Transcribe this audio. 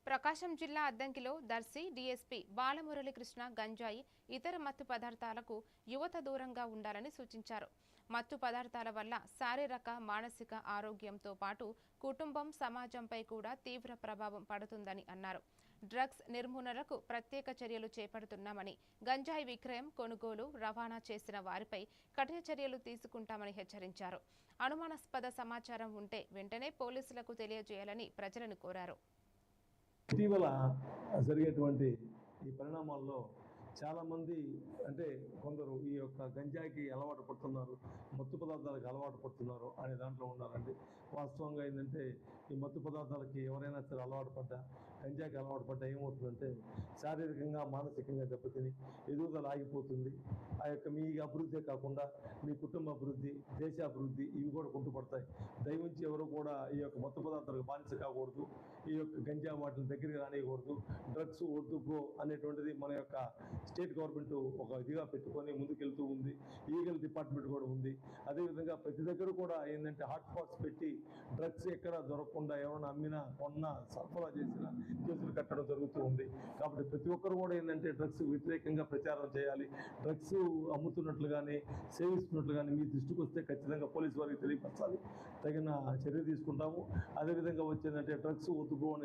ప్రకాశం జిల్లా అద్దంకిలో దర్శి డీఎస్పీ బాలమురళీకృష్ణ గంజాయి ఇతర మత్తు పదార్థాలకు యువత దూరంగా ఉండాలని సూచించారు. మత్తు పదార్థాల వల్ల శారీరక మానసిక ఆరోగ్యంతో పాటు కుటుంబం సమాజంపై కూడా తీవ్ర ప్రభావం పడుతుందని అన్నారు. డ్రగ్స్ నిర్మూలనకు ప్రత్యేక చర్యలు చేపడుతున్నామని, గంజాయి విక్రయం, కొనుగోలు, రవాణా చేసిన వారిపై కఠిన చర్యలు తీసుకుంటామని హెచ్చరించారు. అనుమానాస్పద సమాచారం ఉంటే వెంటనే పోలీసులకు తెలియజేయాలని ప్రజలను కోరారు. ఇటీవల జరిగేటువంటి ఈ పరిణామాల్లో చాలామంది అంటే కొందరు ఈ యొక్క గంజాయికి అలవాటు పడుతున్నారు, మత్తు పదార్థాలకు అలవాటు పడుతున్నారు అనే దాంట్లో ఉన్నారండి. వాస్తవంగా ఏంటంటే ఈ మత్తు పదార్థాలకి ఎవరైనా సరే అలవాటు పడ్డా, గంజాయికి అలవాటు పడ్డా ఏమవుతుందంటే శారీరకంగా మానసికంగా దెబ్బతిని ఎదుగుదల ఆగిపోతుంది. ఆ యొక్క మీ అభివృద్ధే కాకుండా మీ కుటుంబ అభివృద్ధి, దేశ అభివృద్ధి ఇవి కూడా కుంటుపడతాయి. దయవుంచి ఎవరు కూడా ఈ యొక్క మత్తు పదార్థాలకు బానిస కాకూడదు, ఈ యొక్క గంజా వాటిని దగ్గరికి రానియకూడదు. డ్రగ్స్ వద్దు బ్రో అనేటువంటిది మన యొక్క స్టేట్ గవర్నమెంట్ ఒక ఇదిగా పెట్టుకొని ముందుకెళ్తూ ఉంది. ఈగల్ డిపార్ట్మెంట్ కూడా ఉంది. అదేవిధంగా ప్రతి దగ్గర కూడా ఏంటంటే హాట్ స్పాట్స్ పెట్టి డ్రగ్స్ ఎక్కడ దొరకకుండా ఎవరైనా అమ్మినా, కొన్నా, సరఫరా చేసినా కేసులు కట్టడం జరుగుతూ ఉంది. కాబట్టి ప్రతి ఒక్కరు కూడా ఏంటంటే డ్రగ్స్ వ్యతిరేకంగా ప్రచారం చేయాలి. డ్రగ్స్ అమ్ముతున్నట్లు కానీ సేవిస్తున్నట్లు కానీ మీ దృష్టికి వస్తే ఖచ్చితంగా పోలీసు వారికి తెలియపరచాలి. తగిన చర్య తీసుకుంటాము. అదేవిధంగా వచ్చేందంటే డ్రగ్స్ వద్దు బ్రో